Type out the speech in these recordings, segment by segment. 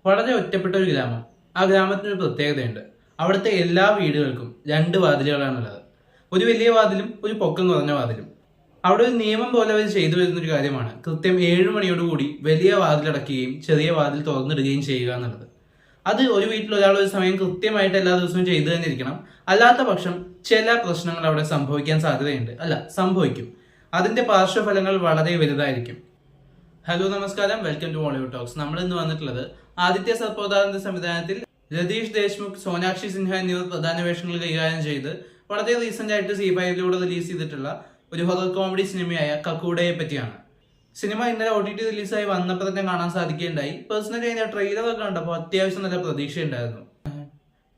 വളരെ ഒറ്റപ്പെട്ട ഒരു ഗ്രാമം. ആ ഗ്രാമത്തിനൊരു പ്രത്യേകതയുണ്ട്. അവിടുത്തെ എല്ലാ വീടുകൾക്കും രണ്ട് വാതിലുകളാണുള്ളത്. ഒരു വലിയ വാതിലും ഒരു പൊക്കം കുറഞ്ഞ വാതിലും. അവിടെ ഒരു നിയമം പോലെ അവർ ചെയ്തു വരുന്നൊരു കാര്യമാണ് കൃത്യം 7 മണിയോടുകൂടി വലിയ വാതിലടക്കുകയും ചെറിയ വാതിൽ തുറന്നിടുകയും ചെയ്യുക എന്നുള്ളത്. അത് ഒരു വീട്ടിൽ ഒരാൾ ഒരു സമയം കൃത്യമായിട്ട് എല്ലാ ദിവസവും ചെയ്തു തന്നെ ഇരിക്കണം. അല്ലാത്ത പക്ഷം ചില പ്രശ്നങ്ങൾ അവിടെ സംഭവിക്കാൻ സാധ്യതയുണ്ട്. അല്ല, സംഭവിക്കും. അതിന്റെ പാർശ്വഫലങ്ങൾ വളരെ വലുതായിരിക്കും. ഹലോ, നമസ്കാരം. Welcome to Bollywood talks. നമ്മൾ ഇന്ന് വന്നിട്ടുള്ളത് ആദിത്യ സർപ്പോദാറിന്റെ സംവിധാനത്തിൽ രതീഷ് ദേശ്മുഖ്, സോനാക്ഷി സിൻഹ എന്നിവർ പ്രധാന വേഷങ്ങൾ കൈകാര്യം ചെയ്ത് വളരെ റീസെന്റ് ആയിട്ട് C5 റിലീസ് ചെയ്തിട്ടുള്ള ഒരു ഹൊറർ കോമഡി സിനിമയായ കക്കൂഡയെ പറ്റിയാണ്. സിനിമ ഇന്നലെ OTT റിലീസായി വന്നപ്പോൾ തന്നെ കാണാൻ സാധിക്കുകയുണ്ടായി. പേഴ്സണലി അതിന്റെ ട്രെയിലറൊക്കെ കണ്ടപ്പോൾ അത്യാവശ്യം നല്ല പ്രതീക്ഷയുണ്ടായിരുന്നു.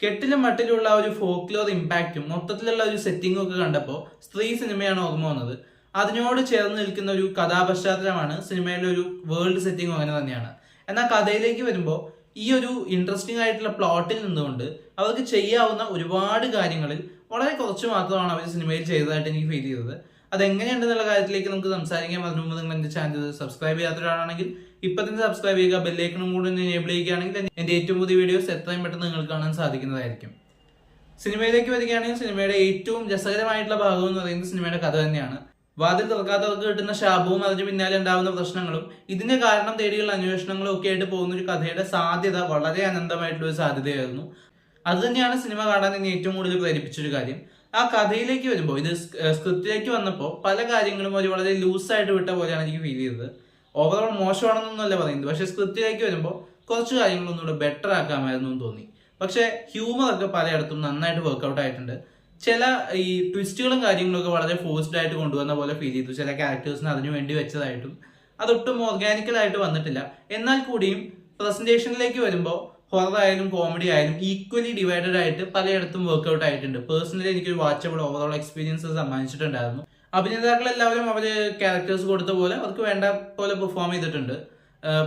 കെട്ടിലും മട്ടിലുള്ള ഒരു ഫോക്ലോർ ഇമ്പാക്റ്റും മൊത്തത്തിലുള്ള ഒരു സെറ്റിംഗും ഒക്കെ കണ്ടപ്പോൾ സ്ത്രീ സിനിമയാണ് ഓർമ്മ വന്നത്. അതിനോട് ചേർന്ന് നിൽക്കുന്ന ഒരു കഥാപശ്ചാത്തലമാണ് സിനിമയിലെ ഒരു വേൾഡ് സെറ്റിംഗും അങ്ങനെ തന്നെയാണ്. എന്നാൽ കഥയിലേക്ക് വരുമ്പോൾ ഈ ഒരു ഇൻട്രസ്റ്റിംഗ് ആയിട്ടുള്ള പ്ലോട്ടിൽ നിന്നുകൊണ്ട് അവർക്ക് ചെയ്യാവുന്ന ഒരുപാട് കാര്യങ്ങളിൽ വളരെ കുറച്ച് മാത്രമാണ് അവർ സിനിമയിൽ ചെയ്തതായിട്ട് എനിക്ക് ഫീൽ ചെയ്തത്. അതെങ്ങനെയുണ്ടെന്നുള്ള കാര്യത്തിലേക്ക് നമുക്ക് സംസാരിക്കാം. അതിനു മുമ്പ് നിങ്ങൾ എന്റെ ചാനൽ സബ്സ്ക്രൈബ് ചെയ്യാത്ത ഒരാളാണെങ്കിൽ ഇപ്പൊ തന്നെ സബ്സ്ക്രൈബ് ചെയ്യുക. ബെല്ലൈക്കണും കൂടി എനേബിൾ ചെയ്യുകയാണെങ്കിൽ എന്റെ ഏറ്റവും പുതിയ വീഡിയോസ് എത്രയും പെട്ടെന്ന് നിങ്ങൾക്ക് കാണാൻ സാധിക്കുന്നതായിരിക്കും. സിനിമയിലേക്ക് വരികയാണെങ്കിൽ സിനിമയുടെ ഏറ്റവും രസകരമായിട്ടുള്ള ഭാഗം എന്ന് പറയുന്നത് സിനിമയുടെ കഥ തന്നെയാണ്. വാതിൽ തുറക്കാത്തവർക്ക് കിട്ടുന്ന ശാപവും അതിന് പിന്നാലെ ഉണ്ടാവുന്ന പ്രശ്നങ്ങളും ഇതിന്റെ കാരണം തേടിയുള്ള അന്വേഷണങ്ങളും ഒക്കെ ആയിട്ട് പോകുന്ന ഒരു കഥയുടെ സാധ്യത വളരെ അനന്തമായിട്ടുള്ള ഒരു സാധ്യതയായിരുന്നു. അത് തന്നെയാണ് സിനിമ കാണാൻ എന്നെ ഏറ്റവും കൂടുതൽ പ്രേരിപ്പിച്ചൊരു കാര്യം. ആ കഥയിലേക്ക് വരുമ്പോൾ, ഇത് സ്ക്രിപ്റ്റിലേക്ക് വന്നപ്പോൾ പല കാര്യങ്ങളും ഒരു വളരെ ലൂസായിട്ട് വിട്ട പോലെയാണ് എനിക്ക് ഫീൽ ചെയ്തത്. ഓവറോൾ മോശമാണെന്നൊന്നുമല്ല പറയുന്നത്, പക്ഷെ സ്ക്രിപ്റ്റിലേക്ക് വരുമ്പോൾ കുറച്ച് കാര്യങ്ങളൊന്നുകൂടെ ബെറ്റർ ആക്കാമായിരുന്നു എന്ന് തോന്നി. പക്ഷെ ഹ്യൂമർ ഒക്കെ പലയിടത്തും നന്നായിട്ട് വർക്ക്ഔട്ട് ആയിട്ടുണ്ട്. ചില ഈ ട്വിസ്റ്റുകളും കാര്യങ്ങളും ഒക്കെ വളരെ ഫോഴ്സ്ഡ് ആയിട്ട് കൊണ്ടുവന്ന പോലെ ഫീൽ ചെയ്തു. ചില ക്യാരക്ടേഴ്സിന് അതിനു വേണ്ടി വെച്ചതായിട്ടും അതൊട്ടും ഓർഗാനിക്കലായിട്ട് വന്നിട്ടില്ല. എന്നാൽ കൂടിയും പ്രസന്റേഷനിലേക്ക് വരുമ്പോൾ ഹൊറർ ആയാലും കോമഡി ആയാലും ഈക്വലി ഡിവൈഡഡ് ആയിട്ട് പലയിടത്തും വർക്ക്ഔട്ട് ആയിട്ടുണ്ട്. പേഴ്സണലി എനിക്കൊരു വാച്ചബിൾ ഓവറോൾ എക്സ്പീരിയൻസ് സമ്മാനിച്ചിട്ടുണ്ടായിരുന്നു. അഭിനേതാക്കൾ എല്ലാവരും അവര് ക്യാരക്ടേഴ്സ് കൊടുത്ത പോലെ അവർക്ക് വേണ്ട പോലെ പെർഫോം ചെയ്തിട്ടുണ്ട്.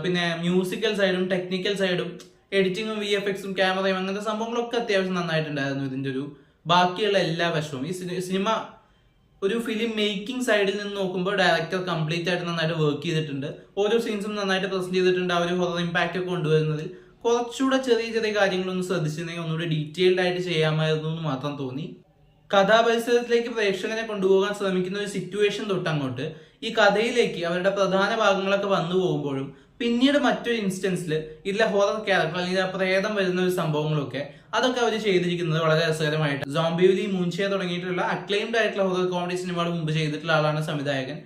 പിന്നെ മ്യൂസിക്കൽ സൈഡും ടെക്നിക്കൽ സൈഡും എഡിറ്റിങ്ങും VFXും ക്യാമറയും അങ്ങനത്തെ സംഭവങ്ങളൊക്കെ അത്യാവശ്യം നന്നായിട്ടുണ്ടായിരുന്നു. ഇതിന്റെ ഒരു ബാക്കിയുള്ള എല്ലാ വശവും ഈ സിനിമ ഒരു ഫിലിം മേക്കിംഗ് സൈഡിൽ നിന്ന് നോക്കുമ്പോൾ ഡയറക്ടർ കംപ്ലീറ്റ് ആയിട്ട് നന്നായിട്ട് വർക്ക് ചെയ്തിട്ടുണ്ട്. ഓരോ സീൻസും നന്നായിട്ട് പ്രസന്റ് ചെയ്തിട്ടുണ്ട്. ആ ഒരു ഹൊറർ ഇമ്പാക്റ്റ് ഒക്കെ കൊണ്ടുവരുന്നതിൽ കുറച്ചുകൂടെ ചെറിയ ചെറിയ കാര്യങ്ങളൊന്നും ശ്രദ്ധിച്ചിരുന്നെങ്കിൽ ഒന്നുകൂടി ഡീറ്റെയിൽഡ് ആയിട്ട് ചെയ്യാമായിരുന്നു എന്ന് മാത്രം തോന്നി. കഥാപരിസരത്തിലേക്ക് പ്രേക്ഷകനെ കൊണ്ടുപോകാൻ ശ്രമിക്കുന്ന ഒരു സിറ്റുവേഷൻ തൊട്ടങ്ങോട്ട് ഈ കഥയിലേക്ക് അവരുടെ പ്രധാന ഭാഗങ്ങളൊക്കെ വന്നു പോകുമ്പോഴും പിന്നീട് മറ്റൊരു ഇൻസ്റ്റൻസിൽ ഇതിലെ ഹൊറർ ക്യാരക്ടർ അല്ലെങ്കിൽ പ്രേതം വരുന്ന ഒരു സംഭവങ്ങളൊക്കെ അതൊക്കെ അവർ ചെയ്തിരിക്കുന്നത് വളരെ രസകരമായിട്ട്. സോംബിവിലി, മൂൻഷിയ തുടങ്ങിയിട്ടുള്ള അക്ലെയിംഡ് ആയിട്ടുള്ള ഹൊറർ കോമഡി സിനിമകൾ മുമ്പ് ചെയ്തിട്ടുള്ള ആളാണ് സംവിധായകൻ.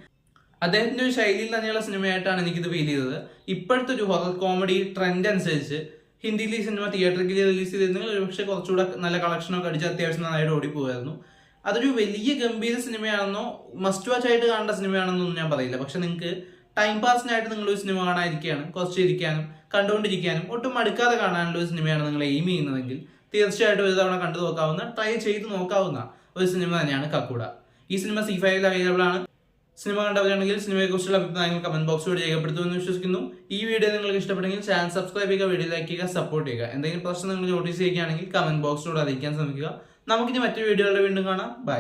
അദ്ദേഹത്തിന്റെ ഒരു ശൈലിയിൽ തന്നെയുള്ള സിനിമയായിട്ടാണ് എനിക്കിത് ഫീൽ ചെയ്തത്. ഇപ്പോഴത്തെ ഒരു ഹൊറർ കോമഡി ട്രെൻഡ് അനുസരിച്ച് ഹിന്ദിയിൽ ഈ സിനിമ തിയേറ്ററിൽ റിലീസ് ചെയ്തിരുന്നെങ്കിൽ ഒരുപക്ഷെ കുറച്ചുകൂടെ നല്ല കളക്ഷനൊക്കെ അടിച്ച് അത്യാവശ്യം നന്നായിട്ട് ഓടിപ്പോയായിരുന്നു. അതൊരു വലിയ ഗംഭീര സിനിമയാണെന്നോ മസ്റ്റ് വാച്ച് ആയിട്ട് കാണേണ്ട സിനിമയാണെന്നൊന്നും ഞാൻ പറയില്ല. പക്ഷെ നിങ്ങൾക്ക് ടൈം പാസിനായിട്ട് നിങ്ങൾ ഒരു സിനിമ കാണാതിരിക്കാനും കുറച്ച് ഇരിക്കാനും കണ്ടുകൊണ്ടിരിക്കാനും ഒട്ടും മടുക്കാതെ കാണാനുള്ള ഒരു സിനിമയാണ് നിങ്ങൾ എയിം ചെയ്യുന്നതെങ്കിൽ തീർച്ചയായിട്ടും ഒരു തവണ കണ്ടു നോക്കാവുന്ന, ട്രൈ ചെയ്ത് നോക്കാവുന്ന ഒരു സിനിമ തന്നെയാണ് കക്കൂഡ. ഈ സിനിമ C5 അവൈലബിൾ ആണ്. സിനിമ കണ്ടവരാണെങ്കിൽ സിനിമയെക്കുറിച്ചുള്ള അഭിപ്രായങ്ങൾ കമന്റ് ബോക്സിലൂടെ രേഖപ്പെടുത്തുമെന്ന് വിശ്വസിക്കുന്നു. ഈ വീഡിയോ നിങ്ങൾക്ക് ഇഷ്ടപ്പെട്ടെങ്കിൽ ചാനൽ സബ്സ്ക്രൈബ് ചെയ്യുക, വീഡിയോ ലൈക്ക് ചെയ്യുക, സപ്പോർട്ട് ചെയ്യുക. എന്തെങ്കിലും പ്രശ്നം നിങ്ങൾ നോട്ടീസ് ചെയ്യുകയാണെങ്കിൽ കമന്റ് ബോക്സിലൂടെ അറിയിക്കാൻ ശ്രമിക്കുക. നമുക്കിനി മറ്റു വീഡിയോകളുടെ വീണ്ടും കാണാം. ബൈ.